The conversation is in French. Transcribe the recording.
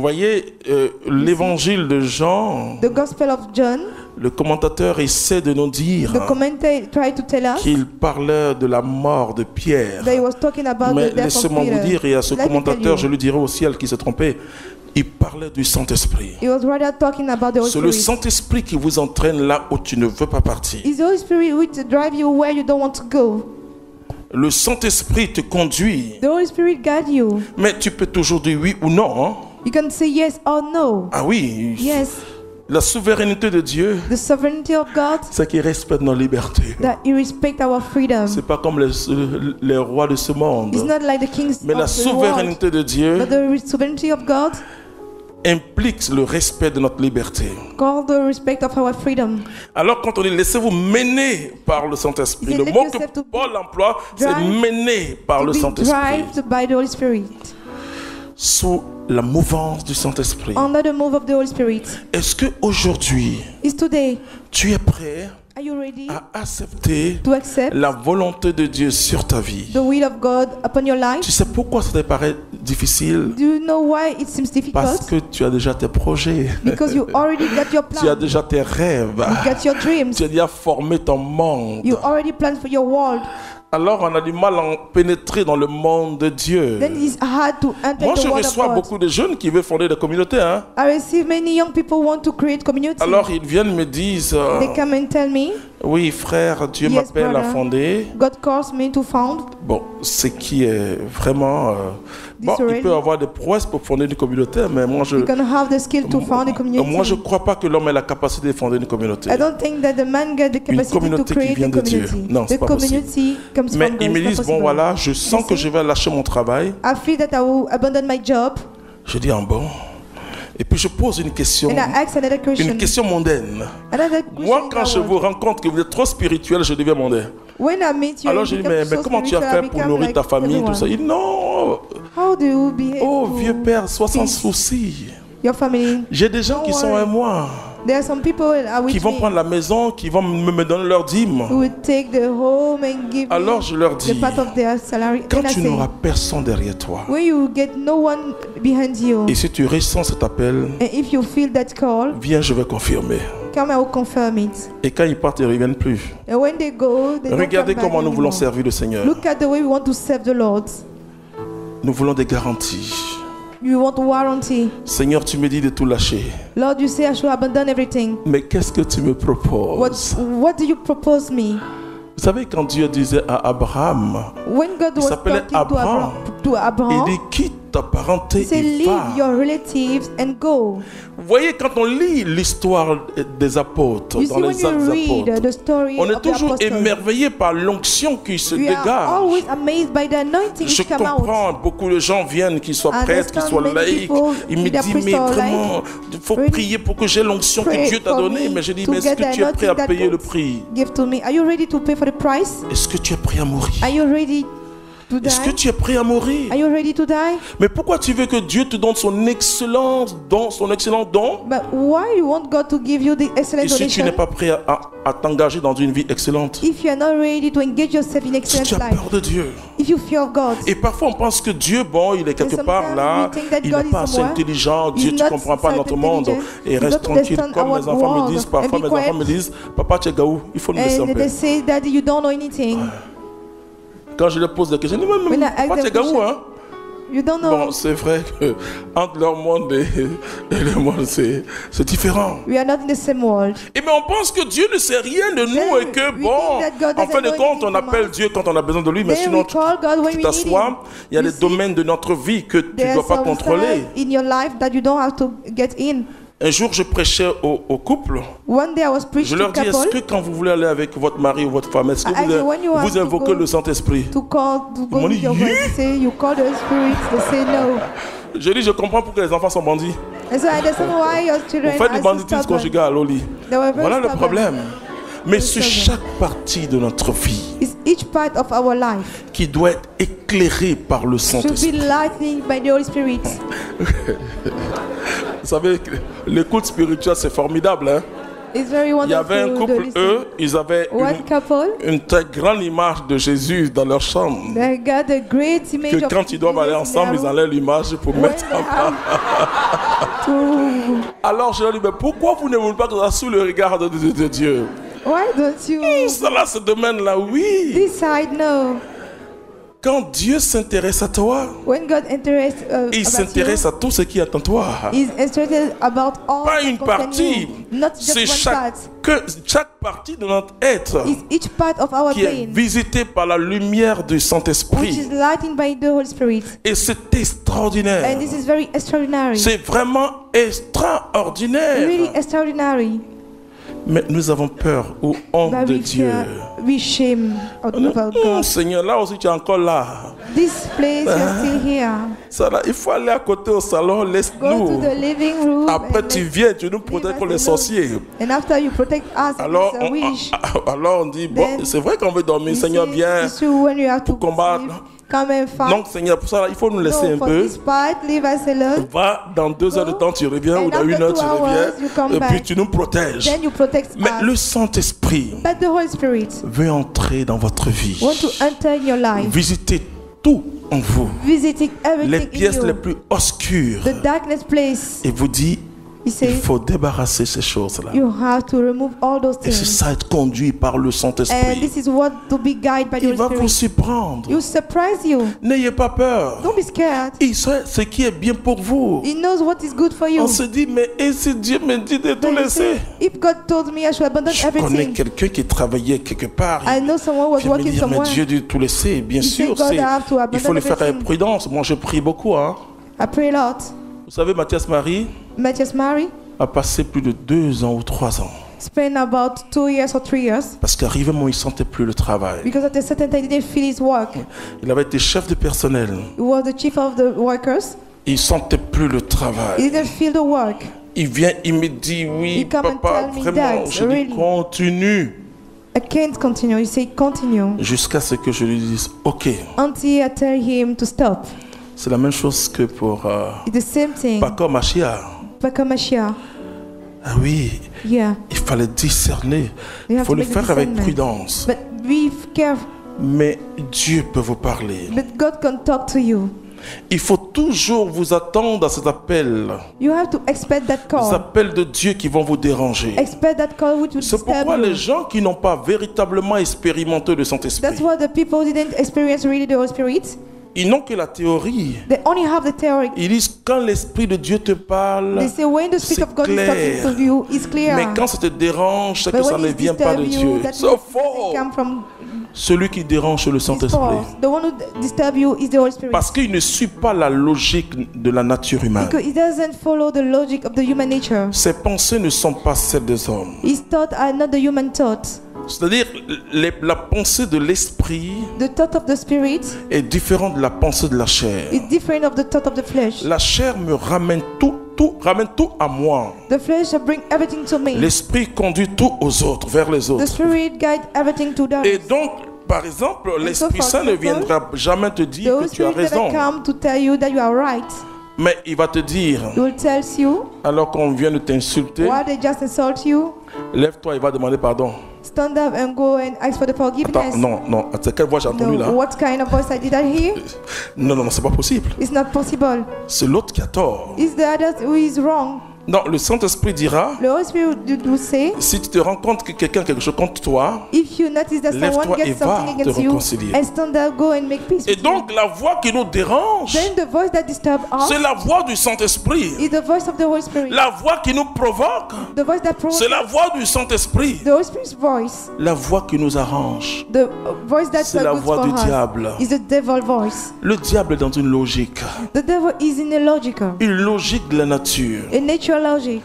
voyez, l'évangile de Jean, The Gospel of John, le commentateur essaie de nous dire the commentator tried to tell us qu'il parlait de la mort de Pierre. that he was talking about Mais the death of laissez-moi vous Peter. dire, et à ce Let me tell commentateur, you, je lui dirai au ciel qui s'est trompé, il parlait du Saint-Esprit. he was rather talking about the Holy C'est le Spirit. Saint-Esprit qui vous entraîne là où tu ne veux pas partir. It's the Holy Spirit which drive you where you don't want to go. Le Saint-Esprit te conduit. The Holy Spirit guide you. Mais tu peux toujours dire oui ou non. Hein? You can say yes or no. Ah oui. Yes, La souveraineté de Dieu, the sovereignty of God, c'est qu'il respecte nos libertés. that He respect our freedom. C'est pas comme les rois de ce monde. It's not like the kings Mais la of the world, souveraineté de Dieu but the sovereignty of God implique le respect de notre liberté. called the respect of our freedom. Alors quand on dit laissez-vous mener par le Saint-Esprit, Il le dit, mot let que yourself Paul emploie, c'est drive- mener par To le be Saint-Esprit. driven by the Holy Spirit, Sous la mouvance du Saint-Esprit. under the move of the Holy Spirit. Est-ce que aujourd'hui Is today, tu es prêt are you ready à accepter to accept la volonté de Dieu sur ta vie? the will of God upon your life? Tu sais pourquoi ça te paraît difficile? Do you know why it seems Parce difficult? que tu as déjà tes projets. Because you already got your Tu as plan. déjà tes rêves. You got your dreams. Tu as déjà formé ton monde. You already planned for your world. Alors on a du mal à pénétrer dans le monde de Dieu. Then it's hard to enter Moi, the je world of reçois God. beaucoup de jeunes qui veulent fonder des communautés. Hein. I receive many young people want to create community. Alors ils viennent me disent They come and tell me, oui frère, Dieu Yes, m'appelle à brother. fonder. God calls me to found. Bon, ce qui est vraiment... bon, il already- peut avoir des prouesses pour fonder une communauté, mais moi je... You can have the skill to found a community. Moi je ne crois pas que l'homme ait la capacité de fonder une communauté. I don't think that the man got the capacity to communauté qui create vient a de Dieu. community. Non, c'est The pas community comes Mais from God. ils me It's not disent, bon possible. voilà, je sens que je vais lâcher mon travail. I feel that I will abandon my job, Je dis, ah bon. Et puis je pose une question and I ask another question. mondaine. Another question Moi, in quand that je word. vous rencontre que vous êtes trop spirituel, je deviens mondain. When I meet you, Alors you je dis, become mais so comment tu as spiritual, fait I pour become nourrir like ta famille, tout everyone. ça? Il dit, non. How do you behave Oh, to vieux père, sois sans peace? souci. Your family? J'ai des gens qui Don't sont worry. à moi, There are some people qui with vont me prendre la maison, qui vont me donner leur dîme. who will take the home and give Alors me je leur the dis, part of their salary. quand And I tu say, n'auras personne derrière toi, when you get no one behind you, et si tu ressens cet appel, and if you feel that call, viens, je vais confirmer. come I will confirm it. Et quand ils partent, ils ne reviennent plus. And when they go, they don't Regardez come back comment nous voulons anymore. servir le Seigneur. Look at the way we want to serve the Lord. Nous voulons des garanties. You want warranty. Seigneur, tu me dis de tout lâcher. Lord, you say I should abandon everything. Mais qu'est-ce que tu me proposes? What do you propose me? Vous savez, quand Dieu disait à Abraham, When God Il was s'appelait talking to Abraham, il dit quitte ta parenté he said, et leave va. your relatives and go. Vous voyez, quand on lit l'histoire des apôtres, You dans see, when les you actes des read apôtres, the story on est of the toujours apostles, émerveillé par l'onction qui se we are dégage. always amazed by the anointing Je which come out. comprends, beaucoup de gens viennent, qu'ils soient I prêtres, qu'ils understand soient many laïcs. people, Ils me either disent, priest mais or vraiment, il faut really prier pour que j'ai l'onction que pray Dieu t'a for donnée. me Mais je dis, to mais est-ce get que the tu es prêt à anointing that payer le God prix? give to me. Are you ready to pay for the price? Est-ce que tu es prêt à mourir? Are you ready to die? Est-ce que tu es prêt à mourir? Are you ready to die? Mais pourquoi tu veux que Dieu te donne son excellent don? But why you want God to give you the excellent Et si tu donation n'es pas prêt à t'engager dans une vie excellente? if you are not ready to engage yourself in Si excellent tu as life? peur de Dieu. If you fear of God, Et parfois on pense que Dieu, bon, il est quelque And part sometimes là, we think that il God n'est is pas assez somewhere. intelligent, Dieu, He's tu ne not comprends pas so notre monde. intelligent. Et He reste doesn't tranquille, understand comme our mes enfants me world. disent, parfois And mes be enfants me quiet. disent, papa, tu es gaou, il faut nous laisser en and they paix. say that you don't know anything. Quand je leur pose des questions, ils disent, When I ask papa, tu es them gaou, hein? You don't know. Bon, c'est vrai que entre leur monde et le monde, c'est différent. We are not in the same world. Et mais on pense que Dieu ne sait rien de nous et que, we bon, think that God en fin de doesn't know compte, on anything appelle from us. Dieu quand on a besoin de lui, mais Then sinon, we call God when tu we need t'assois, him. il y a You des see, domaines de notre vie que tu ne There dois are pas some contrôler. stuff in your life that you don't have to get in. Un jour, je prêchais au couple. One day I was Je preaching leur to dis, est-ce couple que quand vous voulez aller avec votre mari ou votre femme, est-ce que I asked you, when you have vous to invoquez go le Saint-Esprit? to call to go Mon with your Dieu. wife. They say you call the spirit. They say no. Je dis, je comprends pourquoi les enfants sont bandits. And so I understand why your Vous children faites du are so banditisme stubborn. conjugal au lit. They were very Voilà le stubborn. problème. Mais sur stubborn. chaque partie de notre vie It's each part of our life qui doit être éclairée par le should be Saint-Esprit. lightning by the Holy Spirit. Vous savez, l'écoute spirituelle, c'est formidable. Hein? It's very Il y avait un wonderful to couple, listen. eux, ils avaient One couple, une très grande image de Jésus dans leur chambre. they got a great image Que of quand ils doivent aller Jesus in ensemble, their ils enlèvent l'image pour room. mettre When en they bas. have to- Alors je leur dis, mais pourquoi vous ne voulez pas que ça soit sous le regard de Dieu? Why don't you Cela, ce domaine-là, oui. decide no? Quand Dieu s'intéresse à toi, When God interests il about s'intéresse you, à tout ce qui est en toi. He's interested about all Pas that une concern partie. you, not just C'est one part. chaque partie de notre être It's each part of our qui est being, visitée par la lumière du which Saint-Esprit. is lightened by the Holy Spirit. Et c'est extraordinaire. And this is very extraordinary. C'est vraiment extraordinaire. Really extraordinary. Mais nous avons peur ou honte But de we Dieu. we shame about God. Seigneur, là aussi tu es encore là. This place, you're still here. Ça, là, il faut aller à côté au salon, Go to laisse-nous. the living room. Après and tu let's viens, tu nous leave protèges us contre les alone. sorciers. And after you protect us Alors against a wish, alors on dit, bon, Then c'est vrai qu'on veut dormir, you Seigneur, say, viens. it's true when you have to pour combattre. sleep, come and fight. Donc Seigneur, pour ça, là, il faut nous laisser No, un for peu. this part, leave us alone. Va, dans 2 heures de temps, tu reviens, And ou dans after 1 heure, 2 tu hours, reviens. you come Et puis back. tu nous protèges. Then you protect Mais le us. Saint-Esprit But the Holy Spirit veut entrer dans votre vie. want to enter in your life, Visiter tout en vous. visiting Les everything pièces in les you, plus obscures. the darkness place. Et vous dit, He il says faut débarrasser ces choses-là. you have to remove all those Et c'est things. ça, être conduit par le And Saint-Esprit. this is what to be guided by the Il va Holy vous Spirit. surprendre. He will surprise you. N'ayez pas peur. Don't be scared. Il sait ce qui est bien pour vous. He knows what is good for you. On se dit, mais et si Dieu me dit de tout Then you laisser? say, if God told me I should abandon Je connais everything, quelqu'un qui travaillait quelque part. I know someone was Il vient me working dire, mais somewhere. Dieu dit de tout laisser. Bien He sûr, said, God, I have to il faut abandon le faire avec everything. prudence. Moi, je prie beaucoup. Hein. I pray a lot. Vous savez, Mathias Marie Matthias Mary a passé plus de 2 ans ou 3 ans. spent about 2 years or 3 years Parce qu'arrivé un moment, il ne sentait plus le travail. because at a certain time he didn't feel his work. Il avait été chef de personnel. He was the chief of the workers. Il ne sentait plus le He travail. didn't feel the work. Il vient, il me dit, oui, He come and papa, tell me vraiment, that, je dis, really. continue. I can't continue. He said continue Jusqu'à ce que je lui dise, ok. until I tell him to stop. C'est la même chose que pour It's the same thing. Paco Machia. Pakamashia. Ah oui, Yeah. il fallait discerner. You Il have faut to le make a faire avec discernment. prudence. But be careful. Mais Dieu peut vous parler. But God can talk to you. Il faut toujours vous attendre à cet appel. You have to expect that Les call. appels de Dieu qui vont vous déranger. Expect that call which will C'est disturb pourquoi you. les gens qui n'ont pas véritablement expérimenté le That's Saint-Esprit, why the people didn't experience really the Holy Spirit. ils n'ont que la théorie. They only have the theory. Ils disent quand l'Esprit de Dieu te parle, They say when the Spirit c'est of God is clair. talking to you, it's clear. Mais quand ça te dérange, c'est que But ça when ne it vient pas de disturbs you, Dieu. that C'est means faux. it come from Celui qui dérange, c'est le is Saint-Esprit. false. The one who disturb you is the Holy Spirit. Parce qu'il ne suit pas la logique de la nature humaine. Because it doesn't follow the logic of the human nature. Ses pensées ne sont pas celles des hommes. His thoughts are not the human thoughts. C'est-à-dire, la pensée de l'esprit The thought of the spirit est différente de la pensée de la chair. is different of the thought of the flesh. La chair me ramène ramène tout à moi. The flesh bring everything to me. L'esprit conduit tout aux autres, vers les The autres. spirit guide everything to Et others. donc, par exemple, l'Esprit for Saint ne example, viendra jamais te The dire Holy que tu as Spirit never raison. come to tell you that you are right. Mais il va te dire, He will tell you alors qu'on vient de t'insulter, why they just insult you. lève-toi, il va demander pardon. Stand up and go and ask for the forgiveness. Attends, non, c'est quelle voix j'ai entendue là? No, what kind of voice did I hear? Non, c'est pas possible. It's not possible. C'est l'autre qui a tort. It's the other who is wrong. Non, le Saint-Esprit dira, The Holy Spirit will say, si tu te rends compte que quelqu'un a quelque chose contre toi, if you notice that Lève-toi someone et gets va something te against you, réconcilier. and stand up, go and make peace. et with donc la voix qui nous dérange, you. Then the voice that disturbs us c'est la voix du Saint-Esprit. is the voice of the Holy Spirit. La voix qui nous provoque, The voice that provokes c'est la voix du Saint-Esprit. the Holy Spirit's voice. La voix qui nous arrange, The voice that's c'est la good voix for du us diable. is the devil voice. Le diable est dans une logique, The devil is in a logical, une logique de la nature. a natural logic.